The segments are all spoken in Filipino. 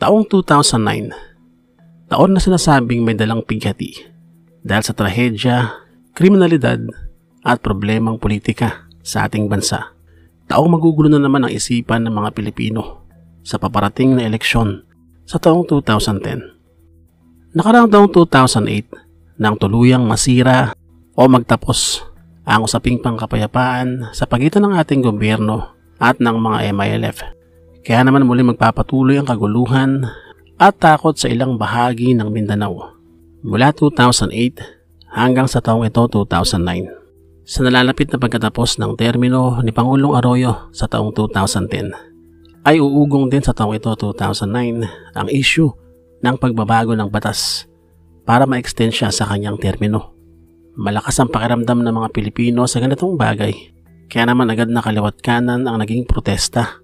Taong 2009, taon na sinasabing may dalang pighati dahil sa trahedya, kriminalidad at problemang politika sa ating bansa. Taong magugulo na naman ang isipan ng mga Pilipino sa paparating na eleksyon sa taong 2010. Nakaraang taong 2008 nang tuluyang masira o magtapos ang usaping pangkapayapaan sa pagitan ng ating gobyerno at ng mga MILF. Kaya naman muli magpapatuloy ang kaguluhan at takot sa ilang bahagi ng Mindanao mula 2008 hanggang sa taong ito 2009. Sa nalalapit na pagkatapos ng termino ni Pangulong Arroyo sa taong 2010 ay uugong din sa taong ito 2009 ang issue ng pagbabago ng batas para ma-extend siya sa kanyang termino. Malakas ang pakiramdam ng mga Pilipino sa ganitong bagay, kaya naman agad na kaliwat kanan ang naging protesta.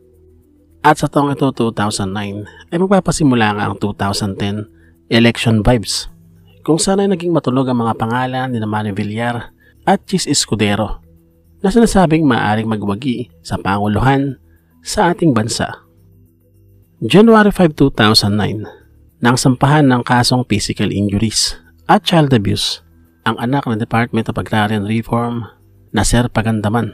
At sa taong ito 2009 ay magpapasimula nga ang 2010 election vibes, kung saan ay naging matulog ang mga pangalan ni Manny Villar at Chis Escudero na sinasabing maaaring magwagi sa panguluhan sa ating bansa. January 5, 2009, nang sampahan ng kasong physical injuries at child abuse ang anak ng Department of Agrarian Reform na Sir Pagandaman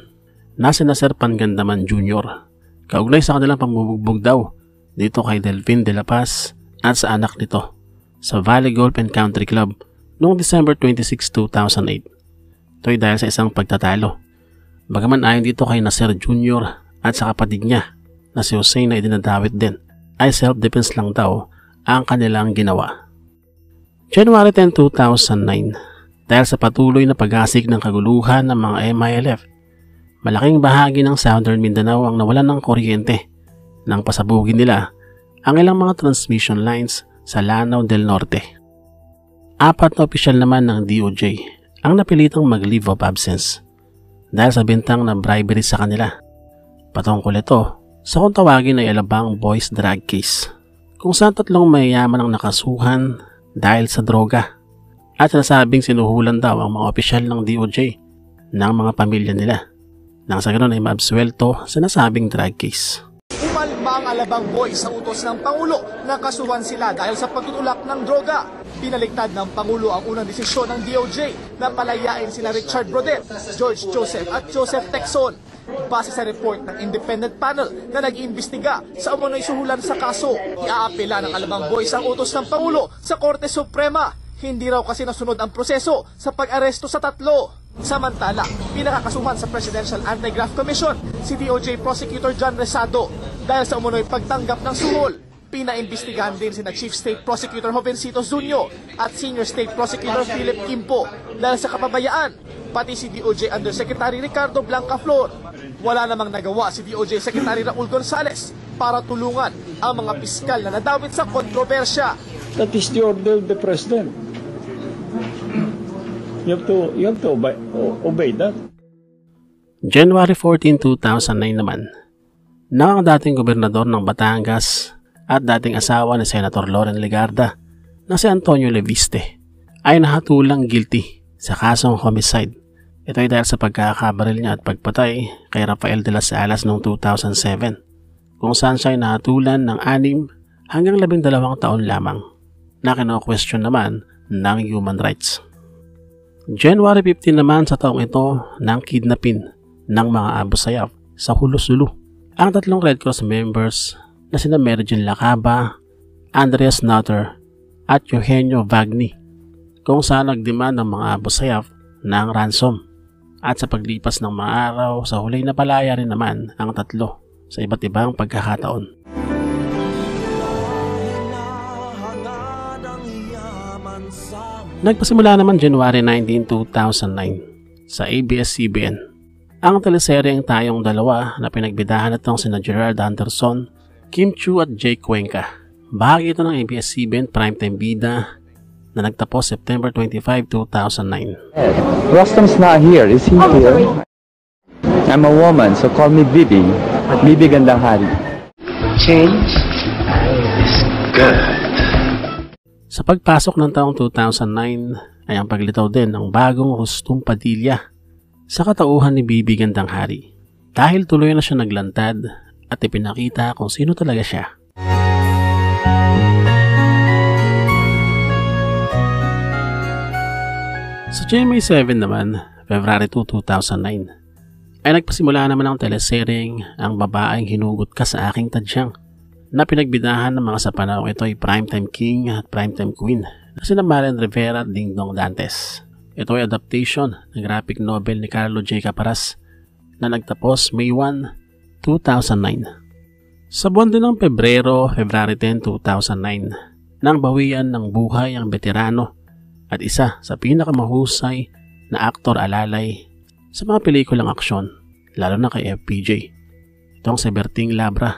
na sina Sir Pagandaman Jr. Kaugnay sa kanilang pambubugbog daw dito kay Delvin de la Paz at sa anak nito sa Valley Golf and Country Club noong December 26, 2008. Ito'y dahil sa isang pagtatalo. Bagaman ayon dito kay Nasser Jr. at sa kapatid niya na si Hussein na idinadawit din, ay self-defense lang daw ang kanilang ginawa. January 10, 2009, dahil sa patuloy na pag-asik ng kaguluhan ng mga MILF, malaking bahagi ng Southern Mindanao ang nawalan ng kuryente nang pasabugin nila ang ilang mga transmission lines sa Lanao del Norte. 4 na opisyal naman ng DOJ ang napilitang mag-leave of absence dahil sa bintang na bribery sa kanila. Patungkol ito sa kung tawagin ay Alabang Boys Drug Case, kung saan 3 mayayaman ang nakasuhan dahil sa droga at sinasabing sinuhulan daw ang mga opisyal ng DOJ ng mga pamilya nila nang sa ganoon ay maabsuelto sa nasabing drug case. Umalma ang Alabang Boys sa utos ng Pangulo na kasuhan sila dahil sa pagtutulak ng droga. Pinaligtad ng Pangulo ang unang desisyon ng DOJ na palayain sina Richard Brodet, George Joseph at Joseph Tecson. Base sa report ng independent panel na nag-iimbestiga sa umunoy suhulan sa kaso, iaapela ng Alabang Boys ang utos ng Pangulo sa Korte Suprema. Hindi raw kasi nasunod ang proseso sa pag-aresto sa 3. Samantala, pinakakasuhan sa Presidential Anti-Graft Commission si DOJ Prosecutor John Resado dahil sa umunoy pagtanggap ng suhol. Pinaimbestigahan din sina Chief State Prosecutor Jovencito Zunio at Senior State Prosecutor Philip Kimpo dahil sa kapabayaan, pati si DOJ Undersecretary Ricardo Blancaflor. Wala namang nagawa si DOJ Secretary Raul Gonzales para tulungan ang mga piskal na nadawit sa kontrobersya. That is the order of the President. You have to obey that. January 14, 2009 naman, nang ang dating gobernador ng Batangas at dating asawa ni Senator Loren Legarda na si Antonio Leviste ay nahatulang guilty sa kasong homicide. Ito ay dahil sa pagkakabaril niya at pagpatay kay Rafael de las Alas noong 2007, kung saan siya ay nahatulan ng 6 hanggang 12 taon lamang na kino-question naman ng human rights. January 15 naman sa taong ito nang kidnapin ng mga Abu Sayyaf sa Hulos-Zulu ang 3 Red Cross members na sina Mary Jean Lacaba, Andreas Nutter at Eugenio Vagni, kung saan nagdemand ng mga Abu Sayyaf ng ransom. At sa paglipas ng mga araw, sa huli na palaya rin naman ang 3 sa iba't ibang pagkakataon. Nagpasimula naman January 19, 2009 sa ABS-CBN ang teleseryeng Tayong Dalawa na pinagbidahan itong sina Gerald Anderson, Kim Chu at Jake Cuenca. Bahagi ito ng ABS-CBN primetime bida na nagtapos September 25, 2009. Rostam's not here. Is he here? I'm a woman, so call me Bibi. Bibi Gandang Hari. Change is good. Sa pagpasok ng taong 2009 ay ang paglitaw din ng bagong Rustum Padilla sa katauhan ni Bibi Gandang Hari dahil tuloy na siya naglantad at ipinakita kung sino talaga siya. Sa GMA 7 naman, February 2, 2009, ay nagpasimula naman ang teleseryeng Ang Babaeng Hinugot Ka Sa Aking Tadyang na pinagbidahan ng mga sa panahong ito ay Primetime King at Primetime Queen na sina Marian Rivera at Dingdong Dantes. Ito ay adaptation ng graphic novel ni Carlo J. Caparas na nagtapos May 1, 2009. Sa buwan din ng February 10, 2009, nang bawian ng buhay ang veterano at isa sa pinakamahusay na aktor alalay sa mga pelikulang aksyon, lalo na kay FPJ. Itong si Berting Labra.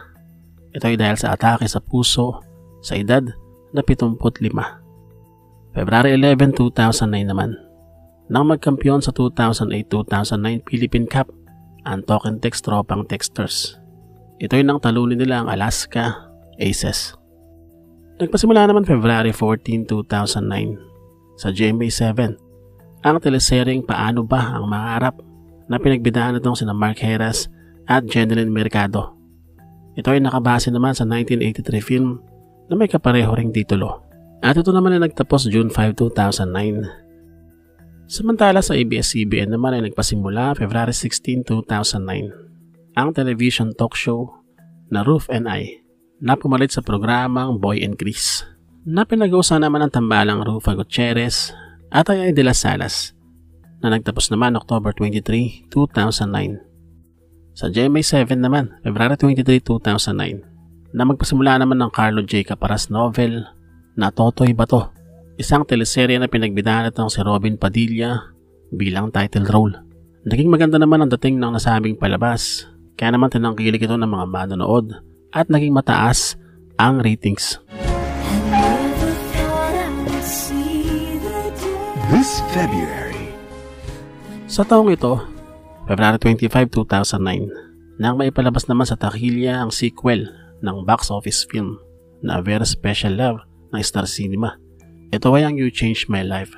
Ito ay dahil sa atake sa puso sa edad na 75. February 11, 2009 naman, nang magkampiyon sa 2008-2009 Philippine Cup ang Talk and Text Tropang Texters. Ito ay nang talunin nila ang Alaska Aces. Nagpasimula naman February 14, 2009 sa GMA 7 ang teleseryeng Paano Ba Ang Mangarap na pinagbidahan itong sina Mark Heras at Jeneline Mercado. Ito ay nakabase naman sa 1983 film na may kapareho ring titulo. At ito naman ay nagtapos June 5, 2009. Samantala sa ABS-CBN naman ay nagpasimula February 16, 2009 ang television talk show na Ruth and I na pumalit sa programang Boy and Chris na pinag-uusapan naman ang tambalang Rufa Gutierrez at Ay de las Salas na nagtapos naman October 23, 2009. Sa GMA 7 naman, February 23, 2009 na magpasimula naman ng Carlo J. Caparas novel na Totoy Bato, isang teleserye na pinagbidahan itong si Robin Padilla bilang title role. Naging maganda naman ang dating ng nasabing palabas, kaya naman tinangkilik ito ng mga manonood at naging mataas ang ratings. This February, Sa taong ito, February 25, 2009, nang maipalabas naman sa takilya ang sequel ng box office film na A Very Special Love ng Star Cinema. Ito ay ang You Changed My Life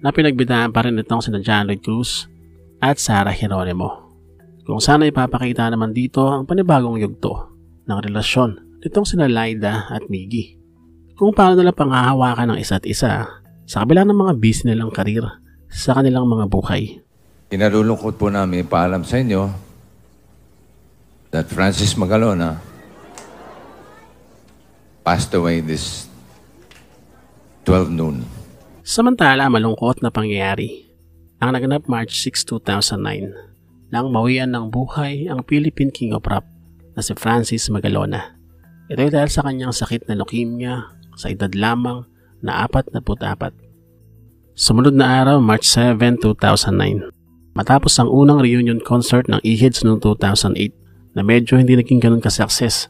na pinagbidahan pa rin itong sina John Lloyd Cruz at Sarah Geronimo. Kung saan ipapakita naman dito ang panibagong yugto ng relasyon nitong sina Laida at Miggy. Kung paano nila panghahawakan ng isa't isa sa kabila ng mga busy nilang karir sa kanilang mga buhay. Inalulungkot po namin paalam sa inyo that Francis Magalona passed away this 12 noon. Samantala, malungkot na pangyayari ang naganap March 6, 2009 nang mawian ng buhay ang Philippine King of Rap na si Francis Magalona. Ito ay dahil sa kanyang sakit na leukemia sa edad lamang na 44. Sumunod na araw, March 7, 2009, matapos ang unang reunion concert ng EHEDS noong 2008 na medyo hindi naging ganun ka-success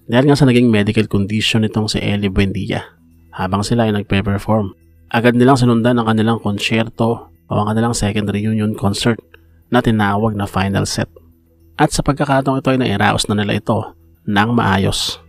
dahil nga sa naging medical condition nitong si Ellie Buendia. Habang sila ay nagpe-perform, agad nilang sinundan ang kanilang konsyerto o ang kanilang second reunion concert na tinawag na Final Set. At sa pagkakataong ito ay nairaos na nila ito ng maayos.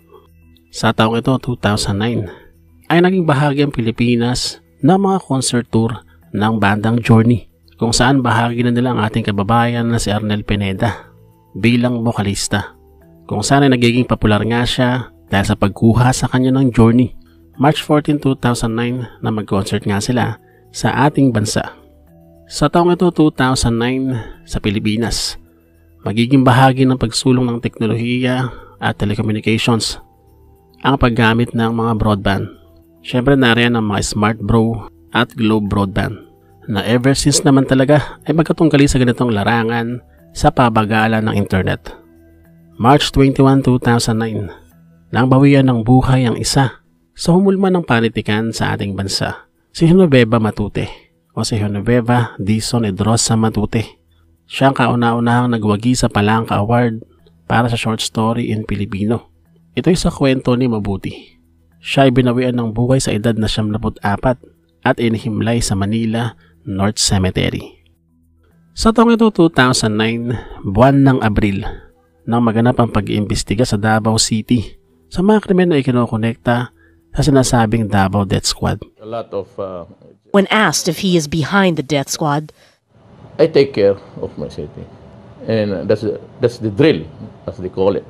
Sa taong ito, 2009, ay naging bahagi ang Pilipinas ng mga concert tour ng bandang Journey, kung saan bahagi na nila ang ating kababayan na si Arnel Pineda bilang bokalista, kung saan ay nagiging popular nga siya dahil sa pagkuha sa kanya ng Journey. March 14, 2009 na mag-concert nga sila sa ating bansa. Sa taong ito, 2009, sa Pilipinas, magiging bahagi ng pagsulong ng teknolohiya at telecommunications ang paggamit ng mga broadband. Siyempre nariyan ang mga Smart Bro at Globe Broadband na ever since naman talaga ay magkatunggali sa ganitong larangan sa pabagalan ng internet. March 21, 2009, nang bawian ng buhay ang isa sa humulma ng panitikan sa ating bansa, si Genoveva Matute o si Genoveva Dizon Edrosa Matute. Siya ang kauna-unahang nagwagi sa Palangka Award para sa short story in Filipino. Ito ay sa kwento ni Mabuti. Siya ay binawian ng buhay sa edad na 74 at inihimlay sa Manila North Cemetery. Sa taong ito, 2009, buwan ng Abril, nang maganap ang pag-iimbestiga sa Davao City sa mga krimen na ikinokonekta sa sinasabing Davao Death Squad. When asked if he is behind the death squad, I take care of my city. And that's the drill, as they call it.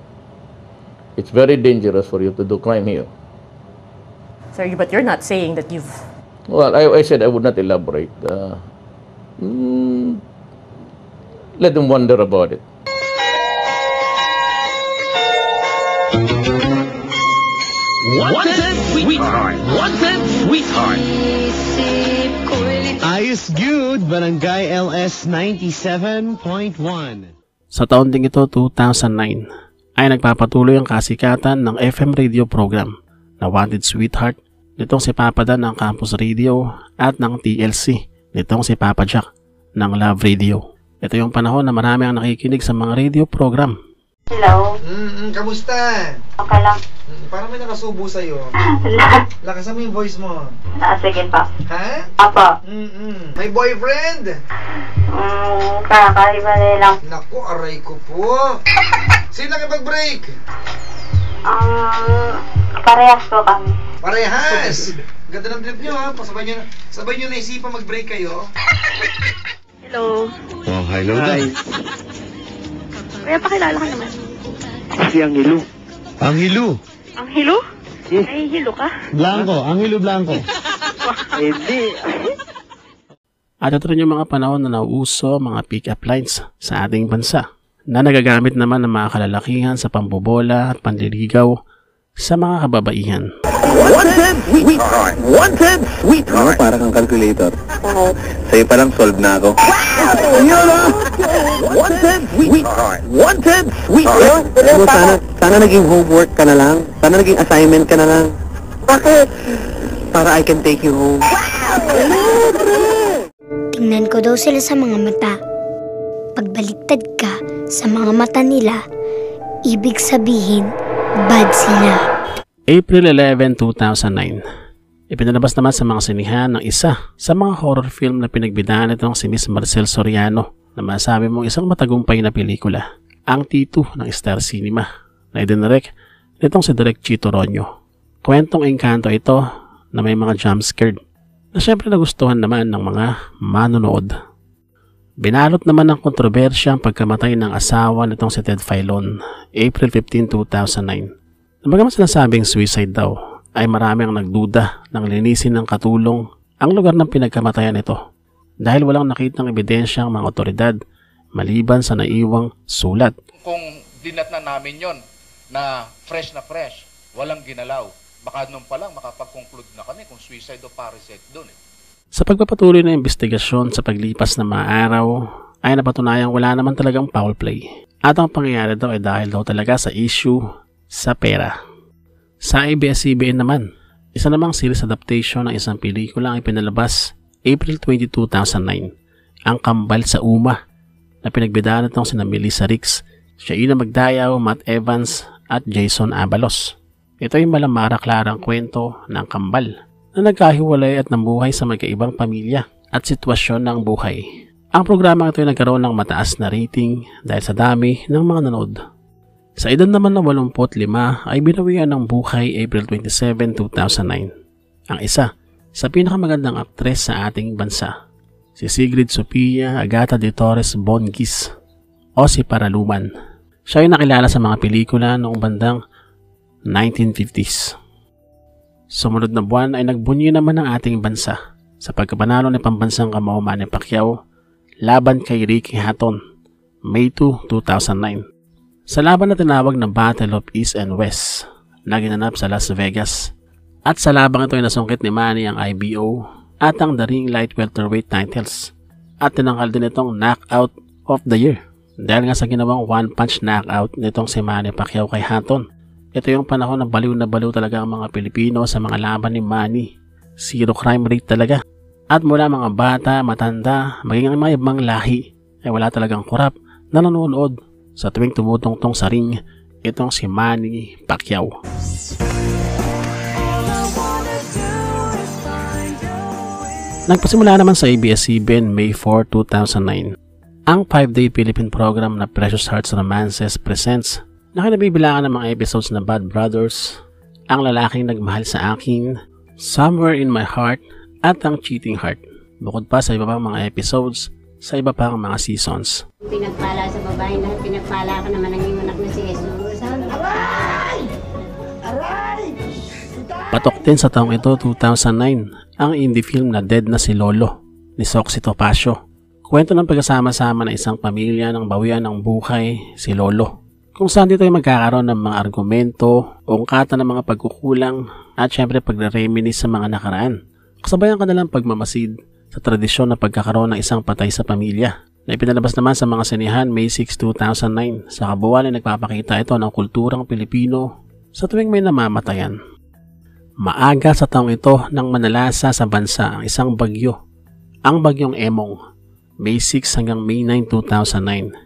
It's very dangerous for you to do crime here. Sir, but you're not saying that you've... Well, I said I would not elaborate. Let them wonder about it. Wanted Sweetheart! Wanted Sweetheart! Ayos Good, Barangay LS 97.1. Sa taon ding ito, 2009, ay nagpapatuloy ang kasikatan ng FM radio program na Wanted Sweetheart nitong si Papa Dan ng Campus Radio at ng TLC nitong si Papa Jack ng Love Radio. Ito yung panahon na marami ang nakikinig sa mga radio program. Hello? Kamusta? Okay lang. Parang may nakasubo sa'yo. Lakasan mo yung voice mo. Sige pa. Ha? Apo. May boyfriend? Kakalibalay lang. Naku, aray ko po. Sino nakipag-break? Parehas po kami. Parehas? Ganda ng trip nyo ha. Sabay nyo naisipan mag-break kayo. Hello? Oh, hello guys. Kuya, pakilala ka naman. Si Angelo. Angelo? Ang hilo? Yes. Ay, hilo ka? Blanco, Angelo Blanco. Hindi. At ito rin yung mga panahon na nauuso mga pick-up lines sa ating bansa na nagagamit naman ng mga kalalakihan sa pambobola at panliligaw sa mga kababaihan. Wanted Sweetheart! Wanted Sweetheart! Para kang calculator. Sa'yo pa lang solve na ako. Wanted Sweetheart! Wanted Sweetheart! Sana naging homework ka na lang. Sana naging assignment ka na lang. Bakit? Para I can take you home. Tingnan ko daw sila sa mga mata. Pagbaliktad ka sa mga mata nila, ibig sabihin, bad sila. April 11, 2009. Ipinalabas naman sa mga sinihan ng isa sa mga horror film na pinagbidahan nitong si Miss Marcel Soriano na masabi mong isang matagumpay na pelikula, ang Tito ng Star Cinema, na idinirect nitong si Direk Chito Ronyo. Kwentong engkanto ito na may mga jumpscared na syempre nagustuhan naman ng mga manonood. Binalot naman ng kontrobersya ang pagkamatay ng asawa nitong si Ted Filon, April 15, 2009. Bagaman sinasabing suicide daw, ay marami ang nagduda ng linisin ng katulong ang lugar ng pinagkamatayan nito dahil walang nakitang ebidensya ang mga otoridad maliban sa naiwang sulat. Kung dinat na namin yon na fresh, walang ginalaw, baka nung pa lang makapag-conclude na kami kung suicide o parricide doon eh. Sa pagpapatuloy na investigasyon sa paglipas ng mga araw, ay napatunayang wala naman talagang foul play. At ang pangyayari daw ay dahil daw talaga sa issue sa pera. Sa ABS-CBN naman, isa namang series adaptation ng isang pelikula ang ipinalabas April 22, 2009, ang Kambal sa Uma, na pinagbidahan nitong sina Melissa Ricks, Shaina Magdayaw, Matt Evans at Jason Abalos. Ito ay malamara-klarang kwento ng kambal na nagkahiwalay at namuhay sa magkaibang pamilya at sitwasyon ng buhay. Ang programa ito ay nagkaroon ng mataas na rating dahil sa dami ng mga nanood. Sa edad naman na 85 ay binawian ng buhay April 27, 2009. Ang isa sa pinakamagandang aktres sa ating bansa, si Sigrid Sophia Agata de Torres Bongis o si Paraluman. Siya ay nakilala sa mga pelikula noong bandang 1950s. Sumunod na buwan ay nagbunyi naman ang ating bansa sa pagkapanalo ni pambansang kamao Manny Pacquiao laban kay Ricky Hatton, May 2, 2009. Sa laban na tinawag na Battle of East and West na ginanap sa Las Vegas. At sa labang ito ay nasungkit ni Manny ang IBO at ang The Ring Light Welterweight titles. At tinangkal din itong Knockout of the Year dahil nga sa ginawang one-punch knockout nitong si Manny Pacquiao kay Hatton. Ito yung panahon na baliw talaga ang mga Pilipino sa mga laban ni Manny. Zero crime rate talaga. At mula mga bata, matanda, maging ang mga ibang lahi ay wala talagang kurap na nanonood sa tuwing tumutungtong sa ring itong si Manny Pacquiao. Nagpasimula naman sa ABS-CBN May 4, 2009 ang 5-day Philippine program na Precious Hearts Romances presents na kinabibilangan ng mga episodes na Bad Brothers, Ang Lalaking Nagmahal sa Akin, Somewhere in My Heart at Ang Cheating Heart. Bukod pa sa iba pang mga episodes sa iba pang mga seasons. Pinagpala sa babae na pinagpala ka naman ang iyong anak na si Jesus. Aray! Aray! Patok din sa taong ito, 2009, ang indie film na Dead na si Lolo ni Soxy Topacio. Kwento ng pagkasama-sama ng isang pamilya nang bawian ng buhay si Lolo, kung saan dito ay magkakaroon ng mga argumento, ungkatan ng mga pagkukulang at syempre pagre-reminisce sa mga nakaraan. Kasabayan ka nalang pagmamasid sa tradisyon na pagkakaroon ng isang patay sa pamilya na ipinalabas naman sa mga sinihan May 6, 2009. Sa kabuuan ay nagpapakita ito ng kulturang Pilipino sa tuwing may namamatayan. Maaga sa taong ito nang manalasa sa bansa ang isang bagyo, ang bagyong Emong, May 6 hanggang May 9, 2009.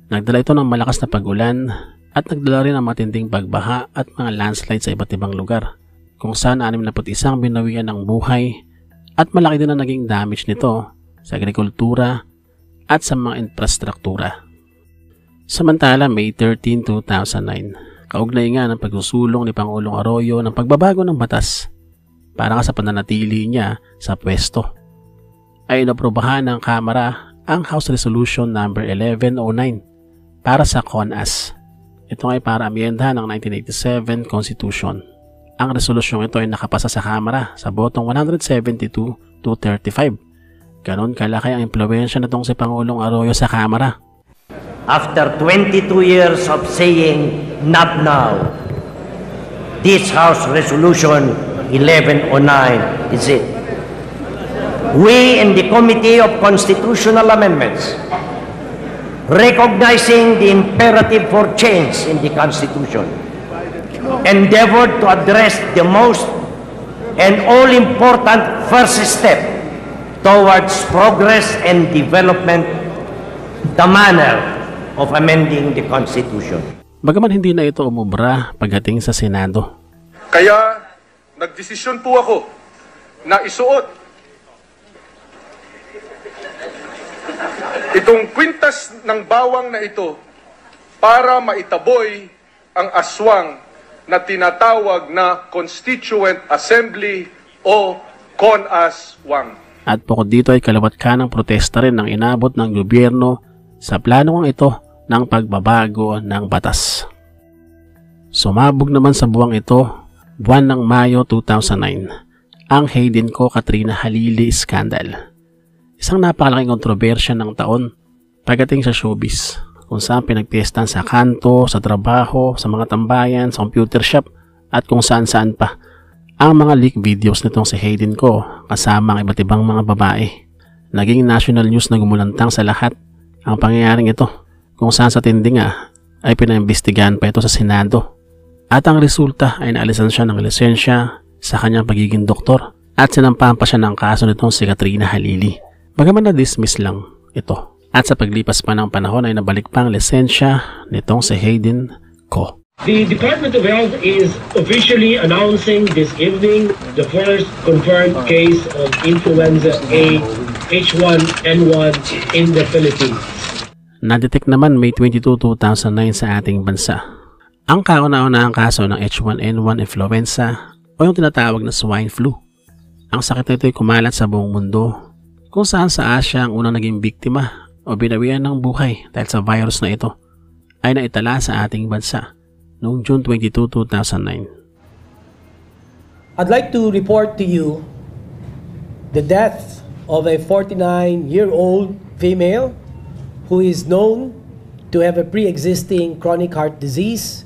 Nagdala ito ng malakas na pag-ulan at nagdala rin ng matinding pagbaha at mga landslide sa iba't ibang lugar, kung saan 61 binawian ng buhay at malaki din ang naging damage nito sa agrikultura at sa mga infrastruktura. Samantala, May 13, 2009, kaugnay nga ng pagsusulong ni Pangulong Arroyo ng pagbabago ng batas para nga sa pananatili niya sa pwesto, ay inaprobahan ng Kamara ang House Resolution No. 1109 para sa CONAS. Ito ay para amyendahan ng 1987 Constitution. Ang resolusyong ito ay nakapasa sa Kamara sa botong 172-35. Ganon kalaki ang impluwensya nitong si Pangulong Arroyo sa Kamara. After 22 years of saying, not now, this House Resolution 1109 is it. We in the Committee of Constitutional Amendments, recognizing the imperative for change in the Constitution, endeavored to address the most and all-important first step towards progress and development, the manner of amending the Constitution. Bagaman hindi na ito umubra pagdating sa Senado. Kaya nagdesisyon po ako na isuot itong kwintas ng bawang na ito para maitaboy ang aswang na tinatawag na Constituent Assembly o CONAS-1. At bukod dito ay kalawat ka ng protesta rin ng inabot ng gobyerno sa planong ito ng pagbabago ng batas. Sumabog naman sa buwang ito, buwan ng Mayo 2009, ang Hayden Co. Katrina Halili scandal. Isang napakalaking kontrobersya ng taon pagdating sa showbiz, kung saan pinagtestan sa kanto, sa trabaho, sa mga tambayan, sa computer shop at kung saan-saan pa ang mga leak videos nitong si Hayden Co. kasama ang iba't ibang mga babae. Naging national news na gumulantang sa lahat ang pangyayaring ito, kung saan sa tindi nga ay pinaimbestigahan pa ito sa Senado. At ang resulta ay naalisan siya ng lisensya sa kanyang pagiging doktor at sinampahan pa siya ng kaso nitong si Katrina Halili. Bagaman na-dismiss lang ito. At sa paglipas pa ng panahon ay nabalik pa ang lisensya nitong si Hayden Co. The Department of Health is officially announcing this evening the first confirmed case of influenza A H1N1 in the Philippines. Na-detect naman May 22, 2009 sa ating bansa ang kauna-unahang kaso ng H1N1 influenza o yung tinatawag na swine flu. Ang sakit na ito ay kumalat sa buong mundo, kung saan sa Asia ang unang naging biktima o binawian ng buhay dahil sa virus na ito ay naitala sa ating bansa noong June 22, 2009. I'd like to report to you the death of a 49-year-old female who is known to have a pre-existing chronic heart disease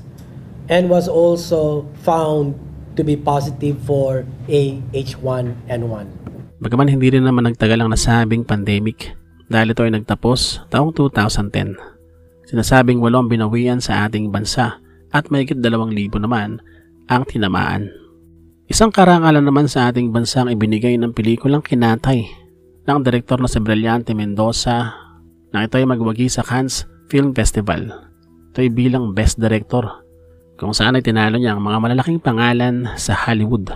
and was also found to be positive for H1N1. Bagaman hindi rin naman nagtagal ang nasabing pandemic dahil ito ay nagtapos taong 2010. Sinasabing 8 binawian sa ating bansa at mahigit 2,000 naman ang tinamaan. Isang karangalan naman sa ating bansa ang ibinigay ng pelikulang Kinatay ng direktor na si Brillante Mendoza na ito ay magwagi sa Cannes Film Festival. Ito ay bilang Best Director, kung saan ay tinalo niya ang mga malalaking pangalan sa Hollywood.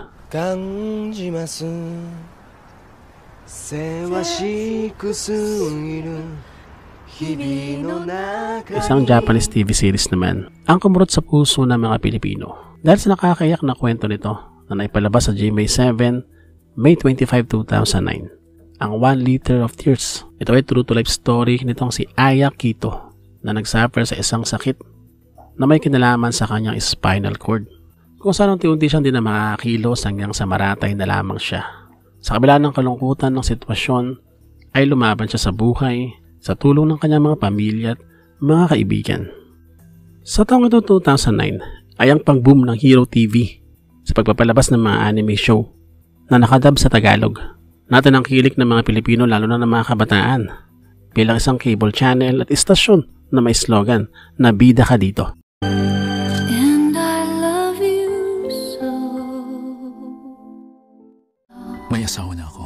Isang Japanese TV series naman ang kumurot sa puso ng mga Pilipino dahil sa nakakayak na kwento nito na naipalabas sa GMA 7 May 25, 2009, ang 1 Liter of Tears. Ito ay true to life story nitong si Aya Quito na nagsuffer sa isang sakit na may kinalaman sa kanyang spinal cord, kung saan unti-unti siyang di na makakilos hanggang sa maratay na lamang siya. Sa kabila ng kalungkutan ng sitwasyon, ay lumaban siya sa buhay, sa tulong ng kanyang mga pamilya at mga kaibigan. Sa taong ito 2009 ay ang pag-boom ng Hero TV sa pagpapalabas ng mga anime show na nakadub sa Tagalog. Natin ang kilik ng mga Pilipino lalo na ng mga kabataan bilang isang cable channel at istasyon na may slogan na bida ka dito. And I love you so. May asawa na ako.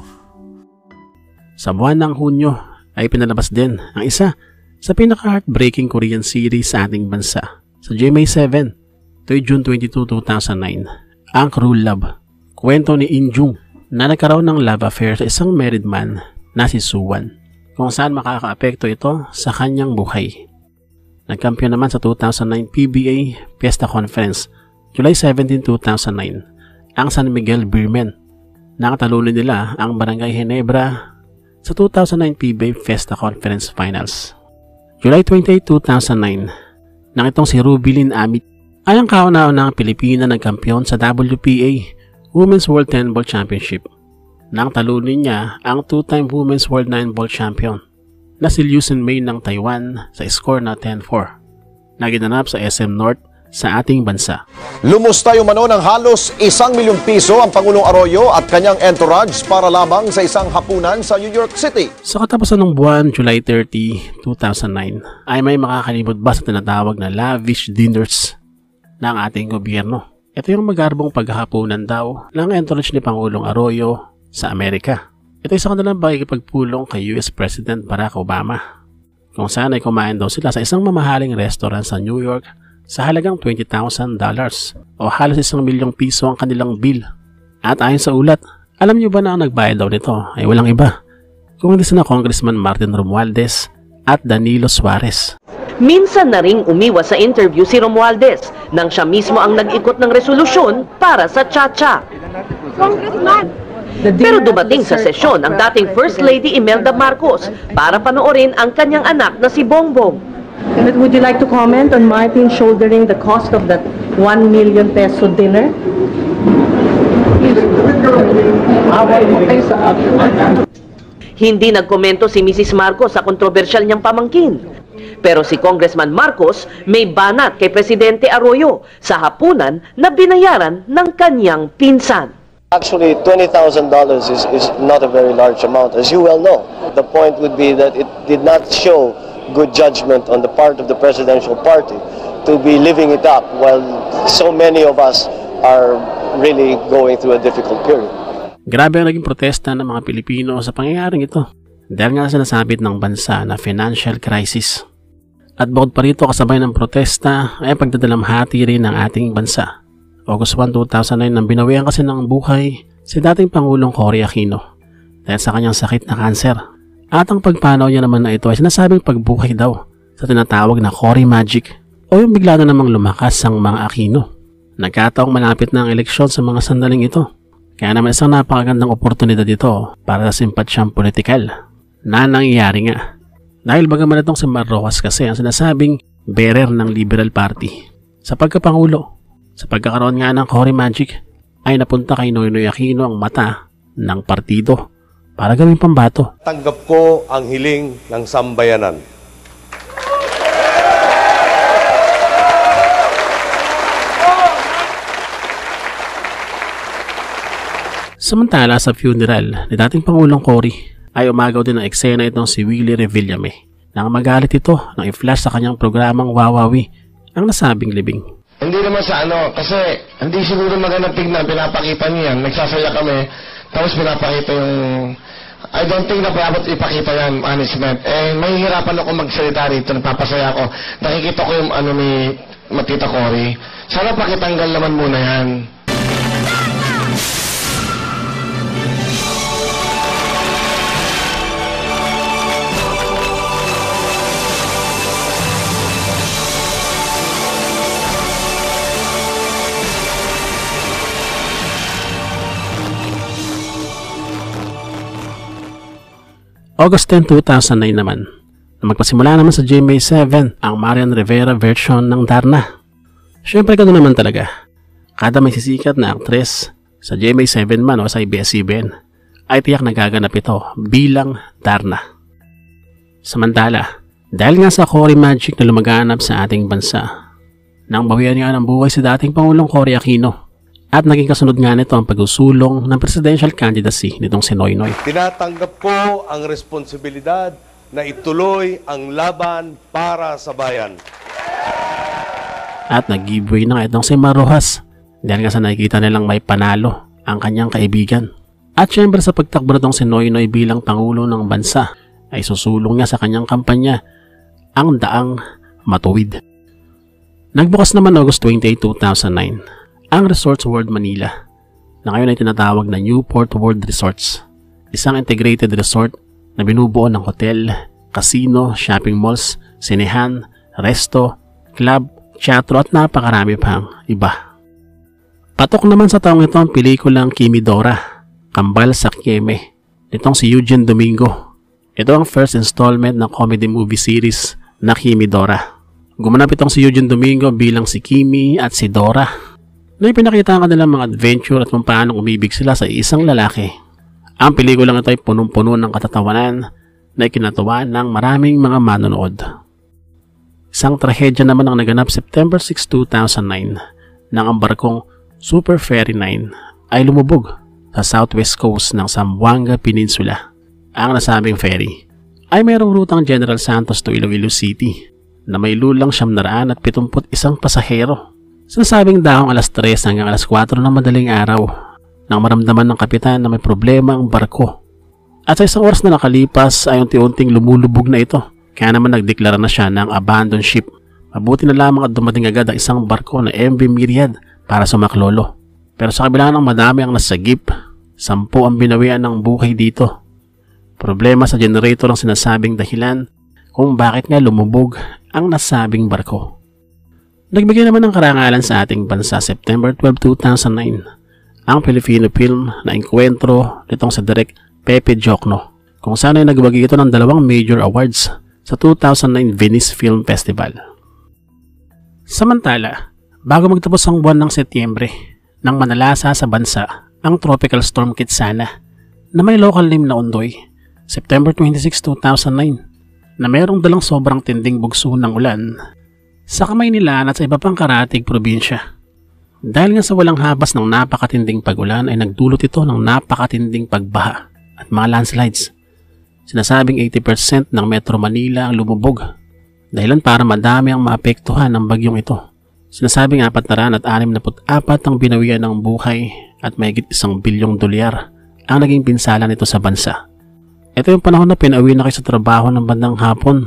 Sa buwan ng Hunyo ay pinalabas din ang isa sa pinaka-heartbreaking Korean series sa ating bansa sa GMA7 to June 22, 2009, ang Cruel Love. Kwento ni In Jung na nagkaroon ng love affair sa isang married man na si Suwan, kung saan makakaapekto ito sa kanyang buhay. Nagkampiyon naman sa 2009 PBA Fiesta Conference, July 17, 2009, ang San Miguel Beermen. Nakatalunan nila ang Barangay Ginebra sa 2009 PBA Fiesta Conference Finals. July 28, 2009, nang itong si Rubilin Amit ay ang kauna-unang Pilipina ng kampiyon sa WPA Women's World 10 Ball Championship. Nang talunin niya ang 2-time Women's World 9 Ball Champion na si Liu Sinmei ng Taiwan sa score na 10-4 na ginanap sa SM North sa ating bansa. Lumusta umano ng halos 1 milyong piso ang Pangulong Arroyo at kanyang entourage para lamang sa isang hapunan sa New York City. Sa katapusan ng buwan, July 30, 2009, ay may makakalimot ba sa tinatawag na lavish dinners ng ating gobyerno? Ito yung magarbong paghahapunan daw ng entourage ni Pangulong Arroyo sa Amerika. Ito ay sa kanilang pakikipagpulong kay US President Barack Obama, kung saan ay kumain daw sila sa isang mamahaling restaurant sa New York sa halagang $20,000 o halos 1 milyong piso ang kanilang bill. At ayon sa ulat, alam niyo ba na ang nagbayad daw nito ay walang iba kung hindi sina Congressman Martin Romualdez at Danilo Suarez. Minsan na ring umiwas sa interview si Romualdez nang siya mismo ang nag-ikot ng resolusyon para sa Chacha. Congressman! Pero dumating sa sesyon ang dating First Lady Imelda Marcos para panoorin ang kanyang anak na si Bongbong. But would you like to comment on Martin shouldering the cost of that 1 million peso dinner? Hindi nagkomento si Mrs. Marcos sa kontrobersyal niyang pamangkin. Pero si Congressman Marcos may banat kay Presidente Arroyo sa hapunan na binayaran ng kanyang pinsan. Actually, $20,000 is not a very large amount, as you well know. The point would be that it did not show good judgment on the part of the presidential party to be living it up while so many of us are really going through a difficult period. Grabe ang naging protesta ng mga Pilipino sa pangyayaring ito dahil nga sinasabit ng bansa na financial crisis. At bukod pa rito kasabay ng protesta ay pagdadalamhati rin ng ating bansa. August 1, 2009 nang binawian kasi ng buhay si dating Pangulong Cory Aquino dahil sa kanyang sakit na kanser. At ang pagpanaw niya naman na ito ay sinasabing pagbuhay daw sa tinatawag na Cory Magic o yung bigla na namang lumakas ang mga Aquino. Nagkataong malapit na ang eleksyon sa mga sandaling ito. Kaya naman isang napakagandang oportunidad ito para sa simpatsyang politikal na nangyayari nga. Dahil bagaman itong si Mar Rojas kasi ang sinasabing bearer ng Liberal Party sa pagkapangulo. Sa pagkakaroon nga ng Cory Magic ay napunta kay Noynoy Aquino ang mata ng partido para gawing pambato. Tanggap ko ang hiling ng sambayanan. Samantala sa funeral ni dating Pangulong Cory ay umagaw din ang eksena itong si Willie Revillame nang magalit ito nang i-flash sa kanyang programang Wawawi ang nasabing libing. Hindi naman sa kasi hindi siguro magandang tignan, pinapakita niya yan, nagsasaya kami, tapos pinapakita yung, I don't think na dapat ipakita yan, management. Mahihirapan ako magsalita rito, nagpapasaya ako, nakikita ko yung ni Matita Cory. Sana pakitanggal naman muna yan. August 10, 2009 naman, na magpasimula naman sa GMA7 ang Marian Rivera version ng Darna. Siyempre ganoon naman talaga. kada may sisikat na aktres sa GMA7 man o sa ABS-CBN ay tiyak nagaganap ito bilang Darna. Samantala, dahil nga sa Cory Magic na lumaganap sa ating bansa, nang bawian nga ng buhay si dating Pangulong Cory Aquino at naging kasunod nga nito ang pag-usulong ng presidential candidacy nitong si Noynoy. Tinatanggap ko ang responsibilidad na ituloy ang laban para sa bayan. At nag-giveaway na nga itong si Mar Rojas dahil nga sa nakikita nilang may panalo ang kanyang kaibigan. At syempre sa pagtakbo nitong si Noynoy bilang Pangulo ng bansa ay susulong niya sa kanyang kampanya ang daang matuwid. Nagbukas naman August 28, 2009 ang Resorts World Manila na ngayon ay tinatawag na Newport World Resorts, isang integrated resort na binubuo ng hotel, casino, shopping malls, sinehan, resto, club, teatro at napakarami pang iba. Patok naman sa taong ito ang pelikulang Kimi Dora, Kambal sa Kieme, nitong si Eugene Domingo. Ito ang first installment ng comedy movie series na Kimi Dora. Gumanap itong si Eugene Domingo bilang si Kimi at si Dora na ipinakita ang kanilang mga adventure at kung paano umibig sila sa isang lalaki. Ang pelikulang ito ay punong-puno ng katatawanan na ikinatuwa ng maraming mga manonood. Isang trahedya naman ang naganap September 6, 2009 nang ang barkong Super Ferry 9 ay lumubog sa southwest coast ng Zamboanga Peninsula. Ang nasabing ferry ay mayroong rutang General Santos to Iloilo City na may lulang 771 pasahero. Sinasabing dahong alas 3 hanggang alas 4 ng madaling araw nang maramdaman ng kapitan na may problema ang barko. At sa isang oras na nakalipas ay unti-unting lumulubog na ito, kaya naman nagdeklara na siya ng abandon ship. Mabuti na lamang at dumating agad ang isang barko na MV Myriad para sumaklolo. Pero sa kabila ng madami ang nasagip, 10 ang binawian ng buhay dito. Problema sa generator ang sinasabing dahilan kung bakit nga lumubog ang nasabing barko. Nagbigay naman ng karangalan sa ating bansa September 12, 2009 ang Filipino film na Encuentro nitong sa Direk Pepe Jocno, kung saan ay nagwagi ito ng 2 major awards sa 2009 Venice Film Festival. Samantala, bago magtapos ang buwan ng Setyembre, nang manalasa sa bansa ang Tropical Storm Kitsana na may local name na Ondoy, September 26, 2009, na mayroong dalang sobrang tinding bugso ng ulan sa Kamaynilaan at sa iba pang karatig probinsya. Dahil nga sa walang habas ng napakatinding pag-ulan ay nagdulot ito ng napakatinding pagbaha at mga landslides. Sinasabing 80% ng Metro Manila ang lumubog, dahilan para madami ang maapektuhan ng bagyong ito. Sinasabing 464 ang binawian ng buhay at mahigit 1 bilyong dolyar ang naging pinsala nito sa bansa. Ito yung panahon na pinauwi na kayo sa trabaho ng bandang hapon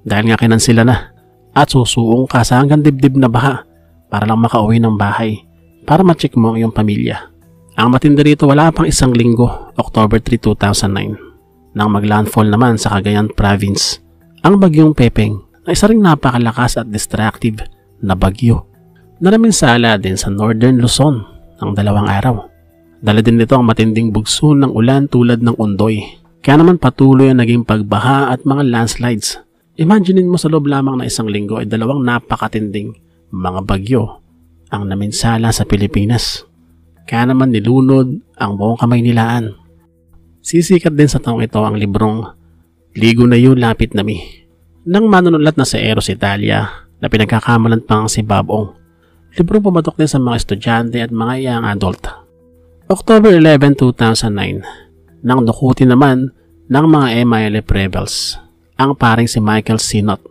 dahil nga kinansila na at susuong ka sa hanggang dibdib na baha para lang makauwi ng bahay para ma-check mo ang iyong pamilya. Ang matindi rito wala pang 1 linggo, October 3, 2009, nang mag-landfall naman sa Cagayan Province ang bagyong Pepeng na isa ring napakalakas at destructive na bagyo na naminsala din sa Northern Luzon ng 2 araw. Dala din nito ang matinding bugso ng ulan tulad ng Ondoy, kaya naman patuloy ang naging pagbaha at mga landslides. Imaginein mo sa loob lamang na 1 linggo ay 2 napakatinding mga bagyo ang naminsala sa Pilipinas. Kaya naman nilunod ang buong Kamaynilaan. Sisikat din sa taong ito ang librong Ligo na Yun, Lapit na Mi ng manunulat na si Eros Italia na pinagkakamalan pang si Babong. Librong pumatok din sa mga estudyante at mga young adult. October 11, 2009 nang dukutin naman ng mga MILF rebels ang paring si Michael Sinot,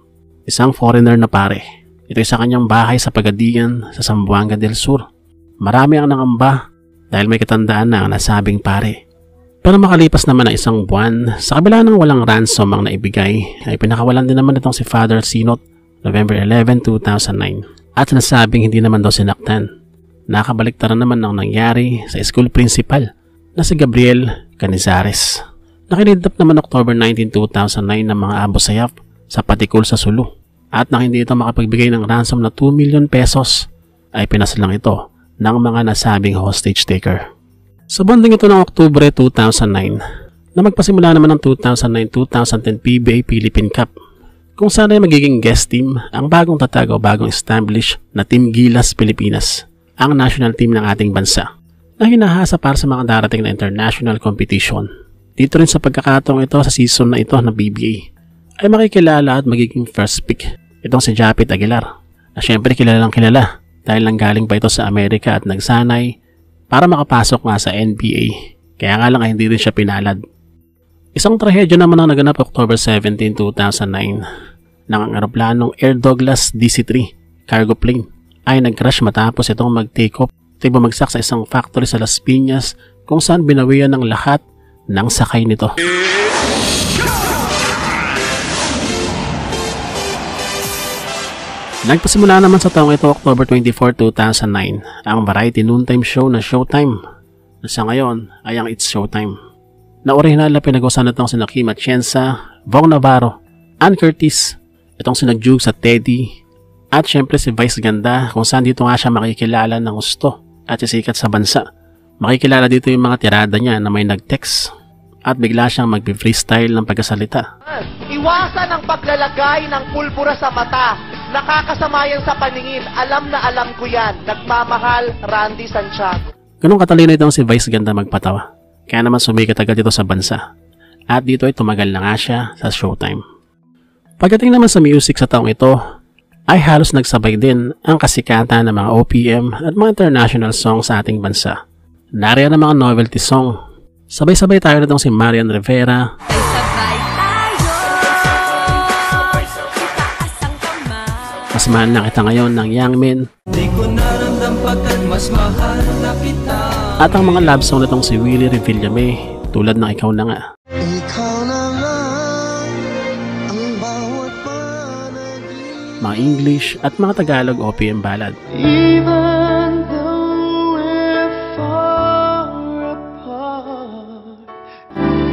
isang foreigner na pare. Ito ay sa kanyang bahay sa Pagadian sa Zamboanga del Sur. Marami ang nangamba dahil may katandaan na ang nasabing pare. Pero makalipas naman ng 1 buwan, sa kabila ng walang ransom ang naibigay, ay pinakawalan din naman itong si Father Sinot November 11, 2009 at sinasabing hindi naman daw sinaktan. Nakabaliktaran naman ang nangyari sa school principal na si Gabriel Canizares. Nakinidnap naman October 19, 2009 ng mga Abu Sayyaf sa Patikul sa Sulu at nang hindi ito makapagbigay ng ransom na 2 million pesos ay pinaslang ito ng mga nasabing hostage taker. Sa banding ito ng Oktubre 2009 na magpasimula naman ng 2009-2010 PBA Philippine Cup kung saan ay magiging guest team ang bagong tatag o bagong established na Team Gilas Pilipinas ang national team ng ating bansa na hinahasa para sa mga darating na international competition. Dito rin sa pagkakataong ito sa season na ito ng PBA ay makikilala at magiging first pick itong si Japit Aguilar na syempre kilalang kilala dahil nanggaling pa ito sa Amerika at nagsanay para makapasok nga sa NBA. Kaya nga lang ay hindi rin siya pinalad. Isang trahedya naman ang naganap October 17, 2009 nang ang eroplanong Air Douglas DC-3 cargo plane ay nag-crash matapos itong mag-take off at bumagsak sa isang factory sa Las Piñas kung saan binawian ng lahat ng sakay nito. Nagpasimula naman sa taong ito October 24, 2009 ang variety noontime show na Showtime na sa ngayon ay ang It's Showtime. Na orihinal na pinag-usapan itong sina Kim Atienza, Vong Navarro, Ann Curtis, itong sinagjug sa Teddy, at syempre si Vice Ganda kung saan dito nga siya makikilala ng gusto at sisikat sa bansa. Makikilala dito yung mga tirada niya na may nag-text at bigla siyang mag-freestyle ng pagkasalita. Iwasan ang paglalagay ng pulbura sa mata. Nakakasama yan sa paningin. Alam na alam ko yan. Nagmamahal, Randy Santiago. Ganong katalino itong si Vice Ganda magpatawa. Kaya naman sumikat agad dito sa bansa. At dito ay tumagal na nga siya sa Showtime. Pagdating naman sa music sa taong ito, ay halos nagsabay din ang kasikatan ng mga OPM at mga international songs sa ating bansa. Nariyan ang mga novelty song. Sabay-sabay tayo na itong si Marian Rivera, Mas Mahal Na Kita Ngayon ng Young Men, at ang mga love song nitong si Willie Revillame tulad ng Ikaw Na Nga. Mga English at mga Tagalog OPM ballad. Even though we're far apart,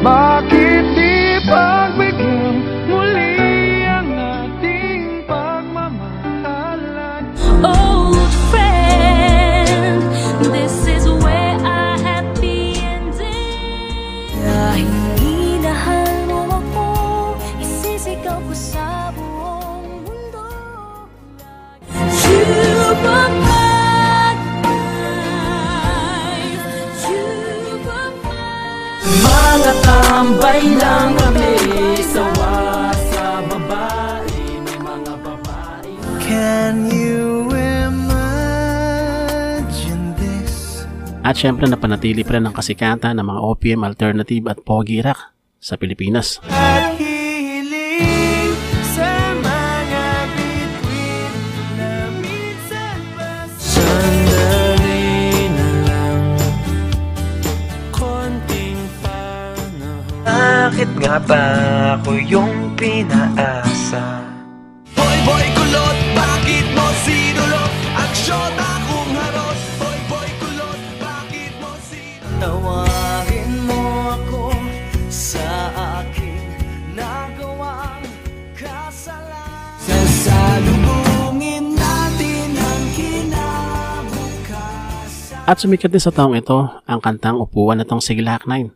bakit di pagbigyan muli ang ating pagmamahalan? Old friend, this is where I had the ending. Dahil minahal mo ako, isisigaw ko sa buong mga tambay lang kami, sawa sa babae, may mga babae. Can you imagine this? At syempre napanatili pa rin ang kasikatan ng mga OPM alternative at pogi rock sa Pilipinas. At hiling sa mga bituin na minsan pa sandali na lang, konting panahon. Bakit nga ba ako yung pinaasa? Boy, boy, kulot, bakit mo sinulot? Ang syota kong harot. Boy, boy, kulot, bakit mo sinulot? Tawagin mo ako sa aking nagawang kasalanan. Sasalubungin natin ang kinabukasan. At sumikat din sa taong ito ang kantang Upuan na Tong Siglak 9.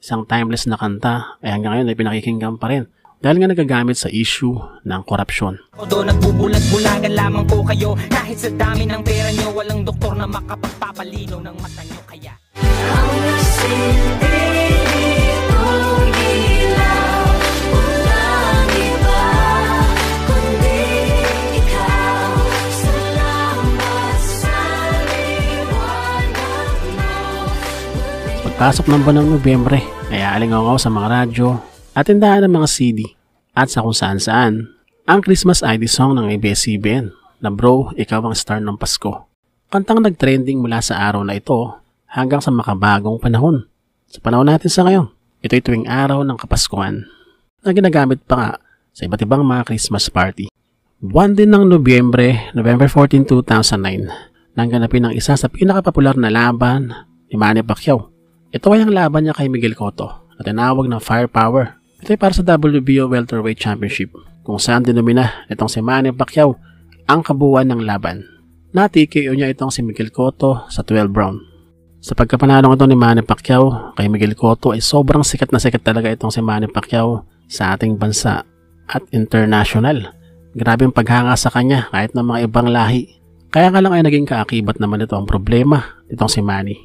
Isang timeless na kanta ay hanggang ngayon ay pinakikinggan pa rin dahil nga nagagamit sa issue ng korupsyon. Although nagbubulag-bulagan lamang po kayo, kahit sa dami ng pera nyo, walang doktor na makapagpapalinaw ng mata nyo. Kaya ang nasilbi itong ilaw, walang iba kundi ikaw. Salamat sa liwanag mo. Pagpasok ng buwan ng Nobyembre ay aalingaw sa mga radyo at tindahan ng mga CD at sa kung saan-saan ang Christmas ID song ng ABS-CBN na Bro, Ikaw Ang Star ng Pasko. Kantang nag-trending mula sa araw na ito hanggang sa makabagong panahon. Sa panahon natin sa ngayon, ito'y tuwing araw ng Kapaskuhan na ginagamit pa nga sa iba't ibang mga Christmas party. Buwan din ng Nobyembre, November 14, 2009, nang ganapin ang isa sa pinakapopular na laban ni Manny Pacquiao. Ito ay ang laban niya kay Miguel Cotto na tinawag ng Firepower. Ito ay para sa WBO Welterweight Championship kung saan dinumina itong si Manny Pacquiao ang kabuuan ng laban. Na-TKO niya itong si Miguel Cotto sa 12 round. Sa pagkapanalong ito ni Manny Pacquiao kay Miguel Cotto ay sobrang sikat na sikat talaga itong si Manny Pacquiao sa ating bansa at international. Grabe ang paghanga sa kanya kahit ng mga ibang lahi. Kaya nga lang ay naging kaakibat naman ito ang problema nitong si Manny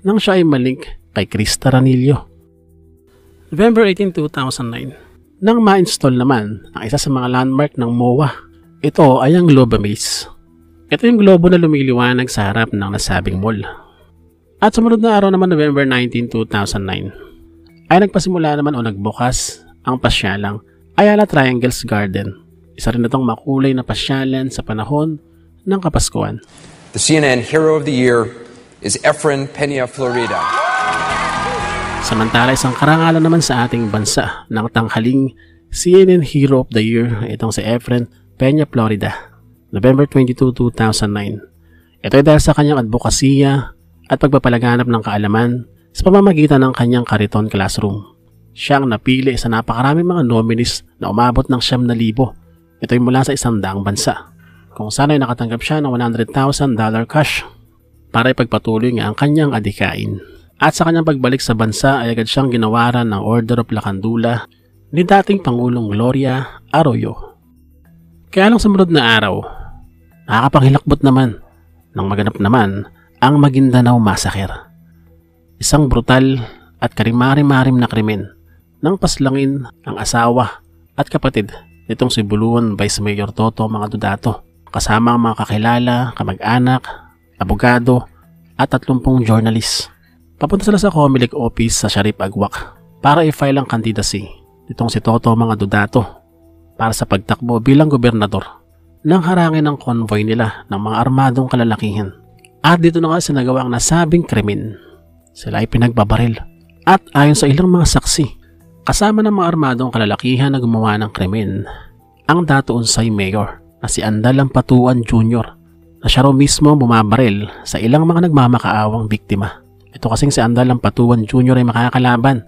nang siya ay malink kay Chris Taranillo. November 18, 2009, nang ma-install naman ang isa sa mga landmark ng MOA. Ito ay ang Globemaze. Ito yung globo na lumiliwanag sa harap ng nasabing mall. At sumunod na araw naman, November 19, 2009, ay nagpasimula naman o nagbukas ang pasyalang Ayala Triangles Garden. Isa rin itong makulay na pasyalan sa panahon ng Kapaskuhan. The CNN Hero of the Year is Efren Peña Florida. Samantala, isang karangalan naman sa ating bansa ng tanghaling CNN Hero of the Year, itong si Efren Peña Florida, November 22, 2009. Ito ay dahil sa kanyang advokasya at pagpapalaganap ng kaalaman sa pamamagitan ng kanyang Kariton Classroom. Siya ang napili sa napakaraming mga nominees na umabot ng 9,000. Ito ay mula sa 100 bansa, kung saan ay nakatanggap siya ng $100,000 cash para ipagpatuloy nga ang kanyang adhikain. At sa kanyang pagbalik sa bansa ay agad siyang ginawaran ng Order of Lacandula ni dating Pangulong Gloria Arroyo. Kaya lang sumunod na araw, nakakapanghilakbot naman nang maganap naman ang Maguindanao Massacre. Isang brutal at karimari-marim na krimen nang paslangin ang asawa at kapatid nitong si Buluan Vice Mayor Toto Mga Dudato, kasama ang mga kakilala, kamag-anak, abogado at 30 journalist. Papunta sila sa Comelec office sa Sharif Agwak para i-file ang candidacy nitong si Toto Mga Dudato para sa pagtakbo bilang gobernador nang harangin ang convoy nila ng mga armadong kalalakihan. At dito na nga sinagawa ang nasabing krimen. Sila ay pinagbabaril at ayon sa ilang mga saksi, kasama ng mga armadong kalalakihan na gumawa ng krimen, ang datuunsay mayor na si Andal Ampatuan Jr. na siya raw mismo bumabaril sa ilang mga nagmamakaawang biktima. Ito kasing si Andal Ampatuan Jr. ay makakalaban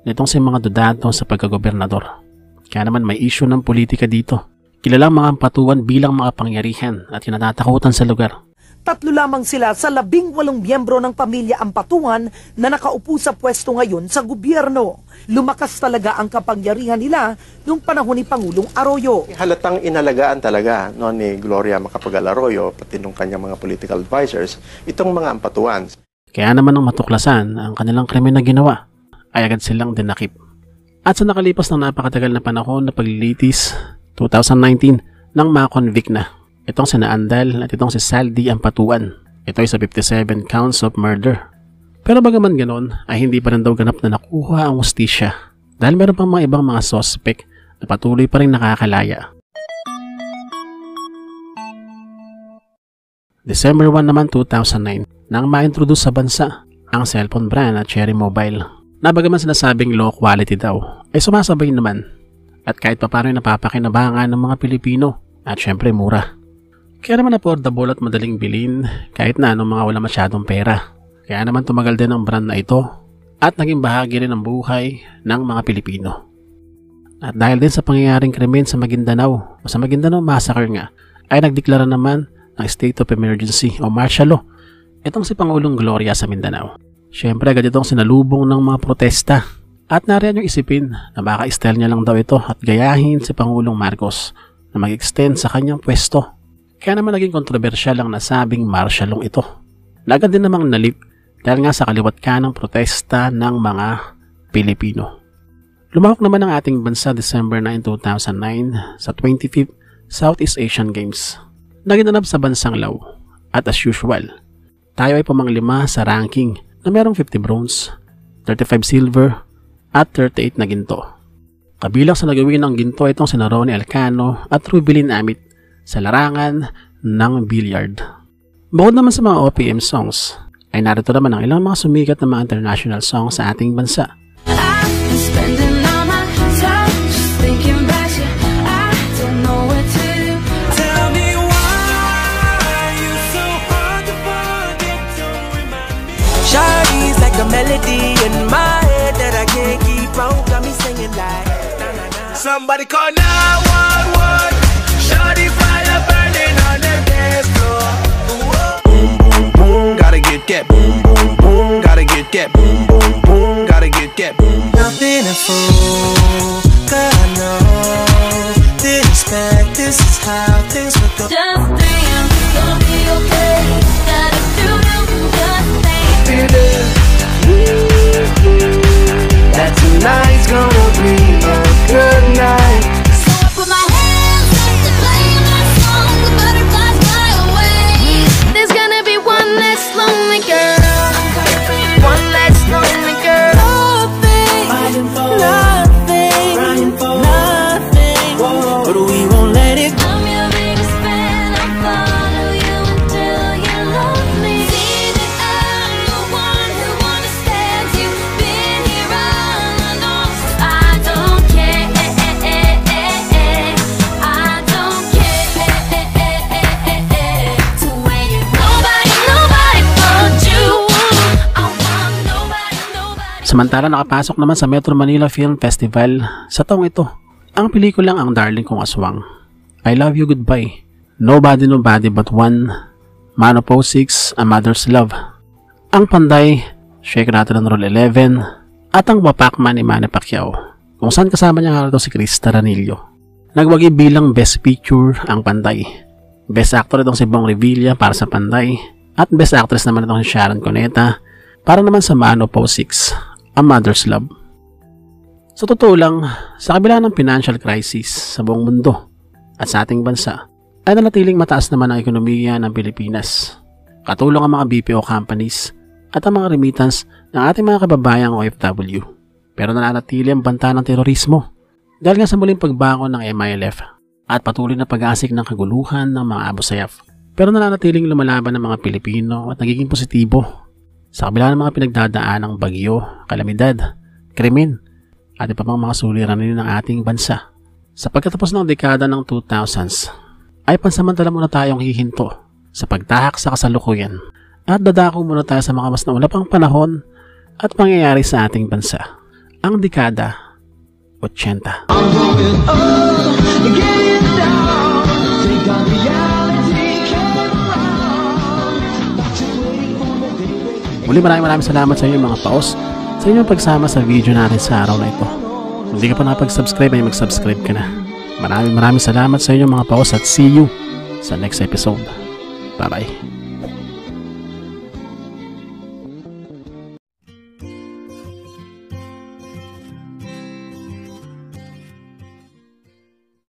nitong si Mga Dudato sa pagkagobernador. Kaya naman may issue ng politika dito. Kilalang mga Ampatuan bilang mga pangyarihan at kinatatakutan sa lugar. 3 lamang sila sa 18 miyembro ng pamilya Ampatuan na nakaupo sa pwesto ngayon sa gobyerno. Lumakas talaga ang kapangyarihan nila noong panahon ni Pangulong Arroyo. Halatang inalagaan talaga ni Gloria Macapagal Arroyo, pati nung kanyang mga political advisors, itong mga Ampatuan. Kaya naman nang matuklasan ang kanilang krimen na ginawa, ay agad silang dinakip. At sa nakalipas ng napakatagal na panahon na paglilitis, 2019, nang ma-convict na itong si Andal at itong si Saldi Ampatuan. Ito ay sa 57 counts of murder. Pero bagaman ganon, ay hindi pa rin daw ganap na nakuha ang hustisya dahil meron pang mga ibang mga suspect na patuloy pa rin nakakalaya. December 1 naman 2009, nang ma-introduce sa bansa ang cellphone brand at Cherry Mobile. Na bagaman sinasabing low quality daw, ay sumasabay naman at kahit pa paano napapakinabangan ng mga Pilipino at syempre mura. Kaya naman affordable at madaling bilhin kahit na anong mga wala masyadong pera. Kaya naman tumagal din ang brand na ito at naging bahagi rin ng buhay ng mga Pilipino. At dahil din sa pangyayaring krimen sa Maguindanao o sa Maguindanao Massacre nga, ay nagdeklara naman ng state of emergency o martial law itong si Pangulong Gloria sa Mindanao. Siyempre agad itong sinalubong ng mga protesta at nariyan yung isipin na baka style niya lang daw ito at gayahin si Pangulong Marcos na mag-extend sa kanyang pwesto. Kaya naman naging kontrobersyal ang nasabing martial law ito. Agad din namang nalip dahil nga sa kaliwat ka ng protesta ng mga Pilipino. Lumahok naman ang ating bansa December 9, 2009 sa 25th Southeast Asian Games. Naginanap sa bansang Laos at as usual, tayo ay pamanglima sa ranking na merong 50 bronze, 35 silver at 38 na ginto. Kabilang sa nagawin ng ginto itong sina Ronnie Alcano at Rubilin Amit sa larangan ng billiard. Bukod naman sa mga OPM songs, ay narito naman ang ilang mga sumikat na mga international songs sa ating bansa. Shawty's like a melody in my head that I can't keep on, got me singing like somebody call 911. Shawty fire burning on the dance floor. Boom boom boom, gotta get that boom boom boom, gotta get that boom boom boom, gotta get that boom. Nothing to fool, God I know. Didn't expect this is how things would go. Just think, gonna be okay. Samantala nakapasok naman sa Metro Manila Film Festival sa taong ito ang pelikulang Ang Darling Kong Aswang, I Love You Goodbye, Nobody Nobody But One, Man of 6, A Mother's Love, Ang Panday, Shake Rattle and Roll 11, at Ang Wapakman ni Manny Pacquiao, kung saan kasama niya nga ito si Chris Taranillo. Nagwagi bilang Best Picture ang Panday. Best Actor itong si Bong Revilla para sa Panday, at Best Actress naman itong si Sharon Cuneta para naman sa Man of 6, A Mother's Love. Sa totoo lang, sa kabila ng financial crisis sa buong mundo at sa ating bansa, ay nanatiling mataas naman ang ekonomiya ng Pilipinas. Katulong ang mga BPO companies at ang mga remittance ng ating mga kababayang OFW. Pero nananatili ang banta ng terorismo dahil nga sa muling pagbangon ng MILF at patuloy na pag-asik ng kaguluhan ng mga Abu Sayyaf. Pero nananatiling lumalaban ng mga Pilipino at nagiging positibo sa kabila ng mga pinagdadaan ng bagyo, kalamidad, krimen at iba pang mga suliranin ng ating bansa. Sa pagkatapos ng dekada ng 2000s, ay pansamantala muna tayong hihinto sa pagtahak sa kasalukuyan at dadako muna tayo sa mga mas nauna pang panahon at pangyayari sa ating bansa, ang dekada 80. Muli maraming salamat sa inyo mga paos sa inyong pagsama sa video natin sa araw na ito. Kung hindi ka pa nakapag-subscribe ay mag-subscribe ka na. Maraming salamat sa inyo mga paos at see you sa next episode. Bye bye.